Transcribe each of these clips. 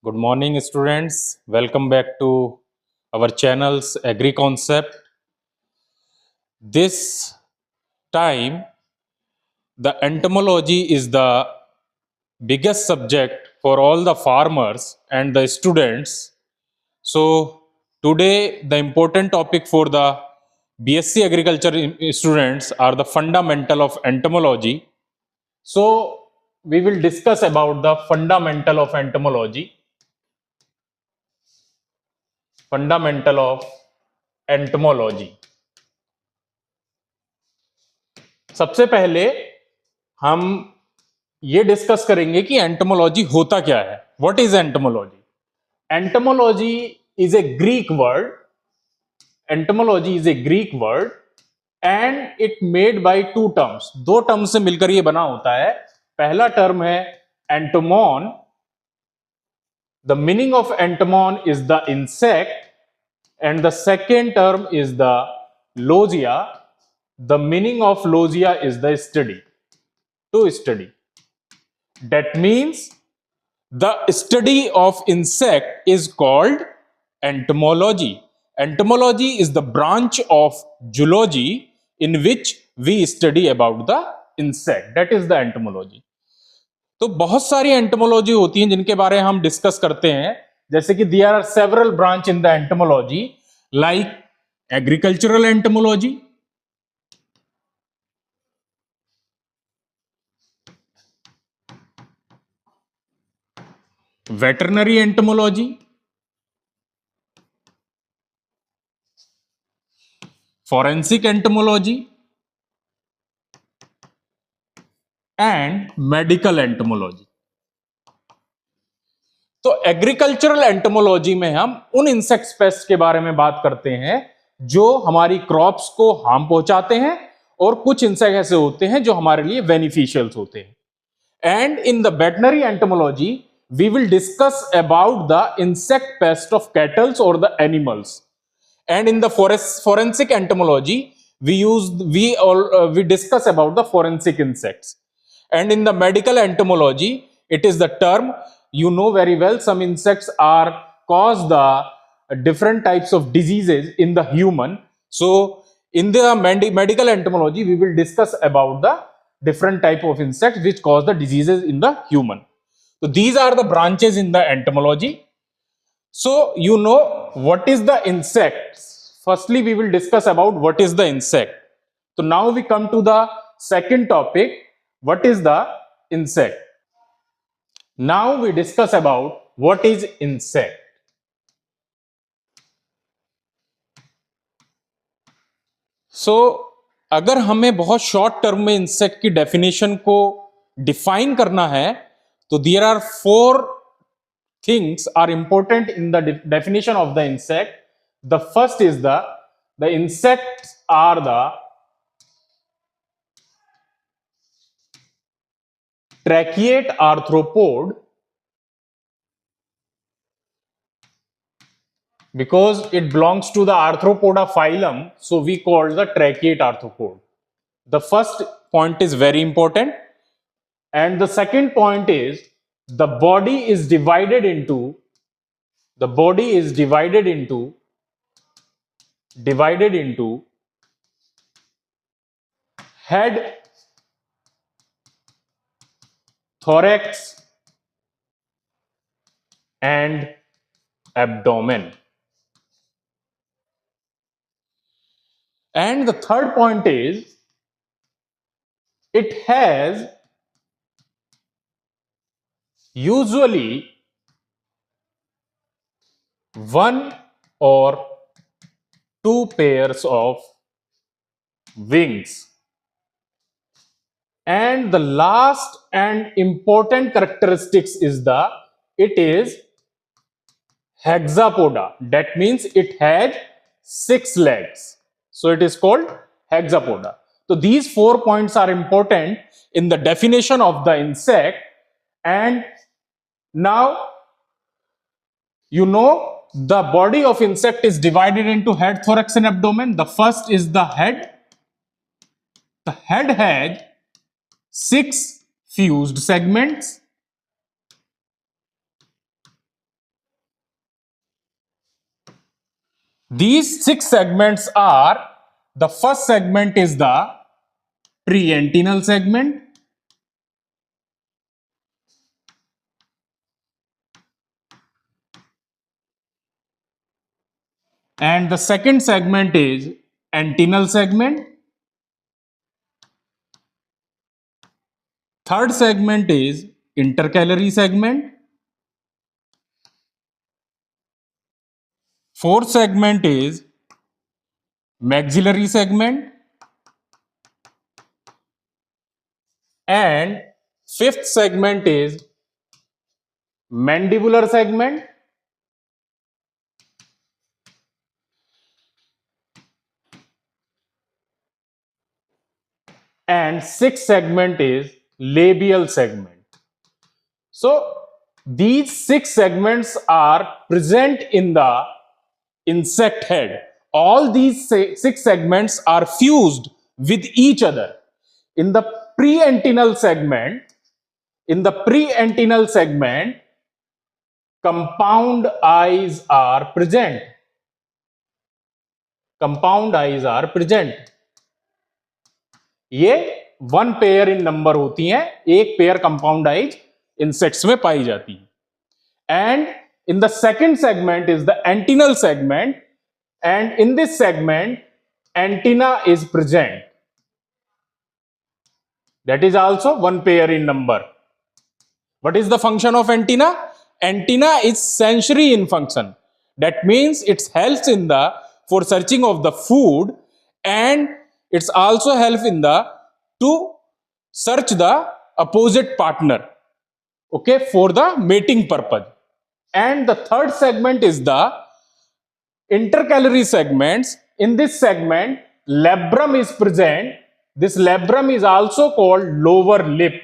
Good morning, students. Welcome back to our channel's Agri Concept. This time, the entomology is the biggest subject for all the farmers and the students. So, today, the important topic for the B.Sc Agriculture students are the fundamental of entomology. So, we will discuss about the fundamental of entomology. Fundamental of entomology. सबसे पहले हम ये discuss करेंगे कि entomology होता क्या है. What is entomology? Entomology is a Greek word. Entomology is a Greek word and it made by two terms. दो टर्म से मिलकर ये बना होता है. पहला टर्म है entomon. The meaning of entomon is the insect and the second term is the logia. The meaning of logia is the study, to study. That means the study of insect is called entomology. Entomology is the branch of zoology in which we study about the insect. That is the entomology. तो बहुत सारी entomology होती हैं जिनके बारे में हम discuss करते हैं. जैसे कि there are several branch in the entomology like agricultural entomology, veterinary entomology, forensic entomology and medical entomology. तो एग्रीकल्चरल एंटोमोलॉजी में हम उन इंसेक्ट पेस्ट के बारे में बात करते हैं जो हमारी क्रॉप्स को हार्म पहुंचाते हैं, और कुछ इंसेक्ट ऐसे होते हैं जो हमारे लिए बेनिफिशियल्स होते हैं. And in the veterinary entomology we will discuss about the insect pest of cattle or the animals. And in the forensic entomology we discuss about the forensic insects. And in the medical entomology, it is the term, you know very well, some insects are cause the different types of diseases in the human. So in the medical entomology we will discuss about the different type of insects which cause the diseases in the human. So these are the branches in the entomology. So you know what is the insects. Firstly we will discuss about what is the insect. So now we come to the second topic, what is the insect. Now we discuss about what is insect. So अगर हमें बहुत short term में insect की definition को define करना है तो there are four things are important in the definition of the insect. The first is the insects are the tracheate arthropod, because it belongs to the arthropoda phylum, so we call the tracheate arthropod. The first point is very important, and the second point is the body is divided into head, thorax and abdomen. And the third point is it has usually one or two pairs of wings. And the last and important characteristics is it is hexapoda. That means it has 6 legs. So it is called hexapoda. So these 4 points are important in the definition of the insect. And now you know the body of insect is divided into head, thorax and abdomen. The first is the head. The head has 6 fused segments. These six segments are, the first segment is the pre-antennal segment, and the second segment is antennal segment. Third segment is intercalary segment. Fourth segment is maxillary segment, and fifth segment is mandibular segment. And sixth segment is labial segment. So these six segments are present in the insect head. All these six segments are fused with each other. In the pre-antennal segment, compound eyes are present. Compound eyes are present. ये one pair इन number होती हैं, एक pair compound eyes insects में पाई जाती है. And in the second segment is the antennal segment, and in this segment antenna is present. That is also one pair in number. What is the function of antenna? Antenna is sensory in function. That means it helps in the for searching of the food, and it's also help in the to search the opposite partner, okay, for the mating purpose. And the third segment is the intercalary segments. In this segment, labrum is present. This labrum is also called lower lip.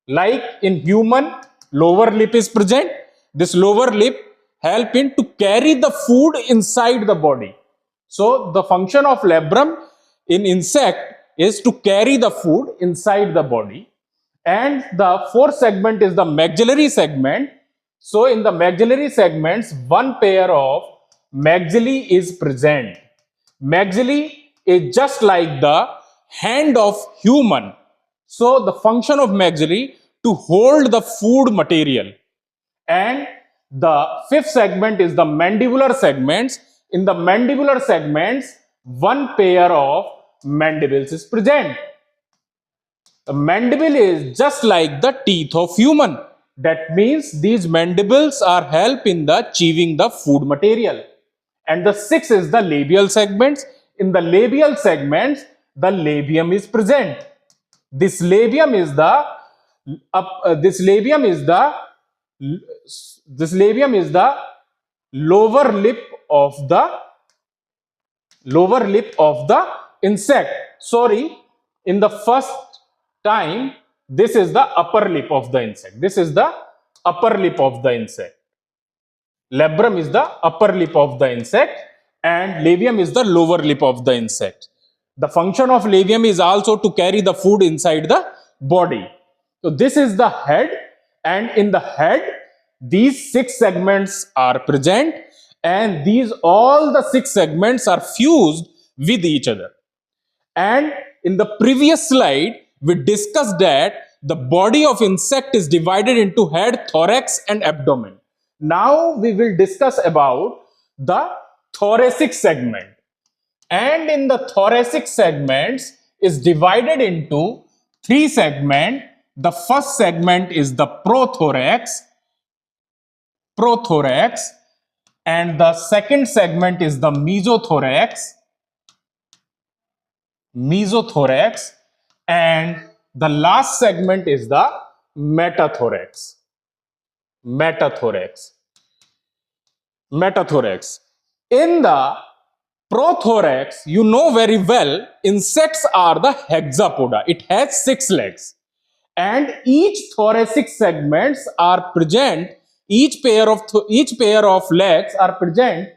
Like in human, lower lip is present. This lower lip help in to carry the food inside the body. So the function of labrum in insect is to carry the food inside the body. And the fourth segment is the maxillary segment. So in the maxillary segments, one pair of maxilla is present. Maxilla is just like the hand of human. So the function of maxilla to hold the food material. And the fifth segment is the mandibular segments. In the mandibular segments, one pair of mandibles is present. The mandible is just like the teeth of human. That means these mandibles are help in the chewing the food material. And the sixth is the labial segments. In the labial segments, the labium is present. This labium is the lower lip of the insect. Sorry, in the first time, this is the upper lip of the insect. This is the upper lip of the insect. Labrum is the upper lip of the insect, and labium is the lower lip of the insect. The function of labium is also to carry the food inside the body. So this is the head, and in the head, these six segments are present, and all the six segments are fused with each other. And in the previous slide, we discussed that the body of insect is divided into head, thorax, and abdomen. Now we will discuss about the thoracic segment. And in the thoracic segments is divided into three segments. The first segment is the prothorax, and the second segment is the mesothorax, and the last segment is the metathorax. In the prothorax, you know very well, insects are the hexapoda. It has 6 legs, and each thoracic segments are present. Each pair of legs are present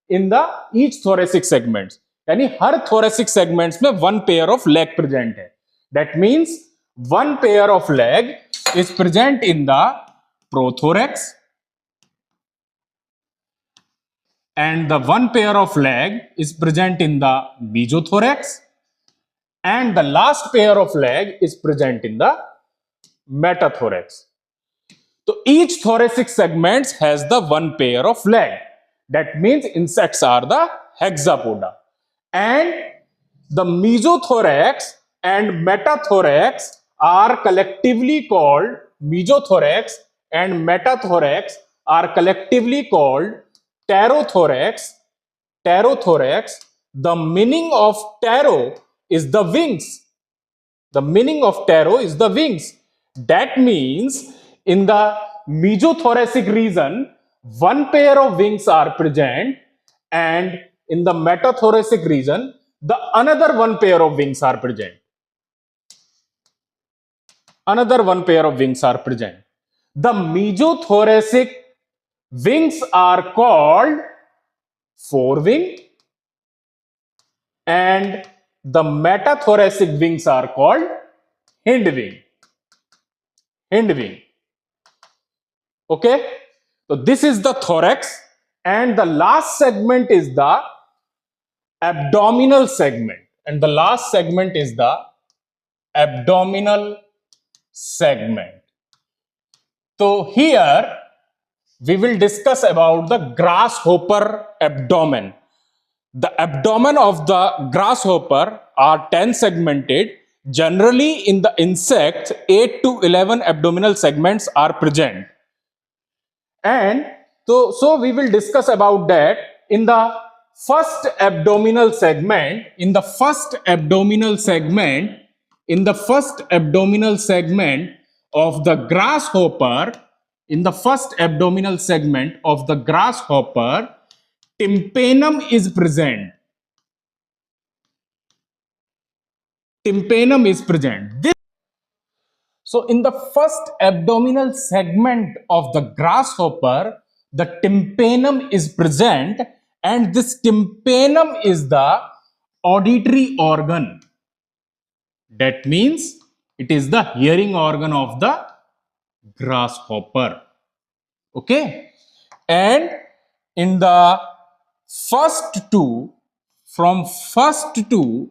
in the each thoracic segments. यानी हर thoracic segments में one pair of leg present है. That means one pair of leg is present in the prothorax, and the one pair of leg is present in the mesothorax, and the last pair of leg is present in the metathorax. So each thoracic segment has the one pair of leg. That means insects are the hexapoda. And the mesothorax and metathorax are collectively called mesothorax and metathorax are collectively called pterothorax. Pterothorax. The meaning of ptero is the wings. The meaning of ptero is the wings. That means in the mesothoracic region, one pair of wings are present, and in the metathoracic region, the another one pair of wings are present. Another one pair of wings are present. The mesothoracic wings are called forewing, and the metathoracic wings are called hindwing. Hindwing. Okay, so this is the thorax, and the last segment is the abdominal segment, and the last segment is the abdominal segment. So here we will discuss about the grasshopper abdomen. The abdomen of the grasshopper are 10 segmented. Generally in the insects 8 to 11 abdominal segments are present. And so we will discuss about that in the first abdominal segment. In the first abdominal segment, in the first abdominal segment of the grasshopper, in the first abdominal segment of the grasshopper, tympanum is present. Tympanum is present. So in the first abdominal segment of the grasshopper, the tympanum is present, and this tympanum is the auditory organ. That means it is the hearing organ of the grasshopper. Okay. And in the first two, from first to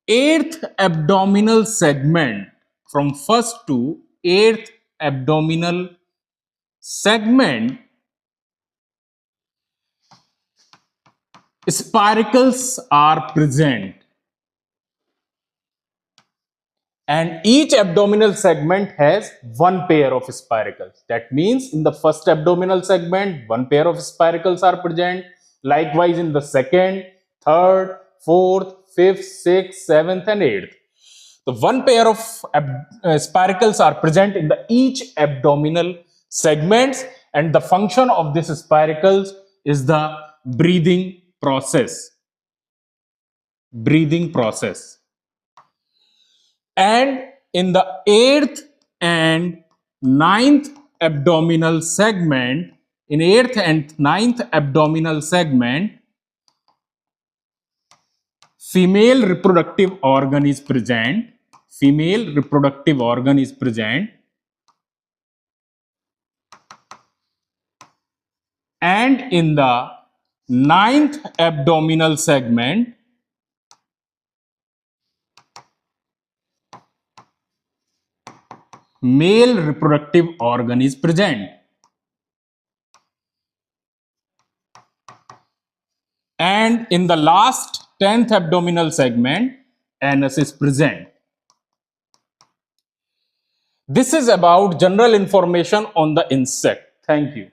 eighth abdominal segment, from first to eighth abdominal segment, spiracles are present, and each abdominal segment has one pair of spiracles. That means in the first abdominal segment one pair of spiracles are present, likewise in the second, third, fourth, fifth, sixth, seventh and eighth. The one pair of spiracles are present in the each abdominal segments, and the function of this spiracles is the breathing process. Breathing process. And in the eighth and ninth abdominal segment, in eighth and ninth abdominal segment, female reproductive organ is present. Female reproductive organ is present. And in the ninth abdominal segment, male reproductive organ is present. And in the last 10th abdominal segment, anus is present. This is about general information on the insect. Thank you.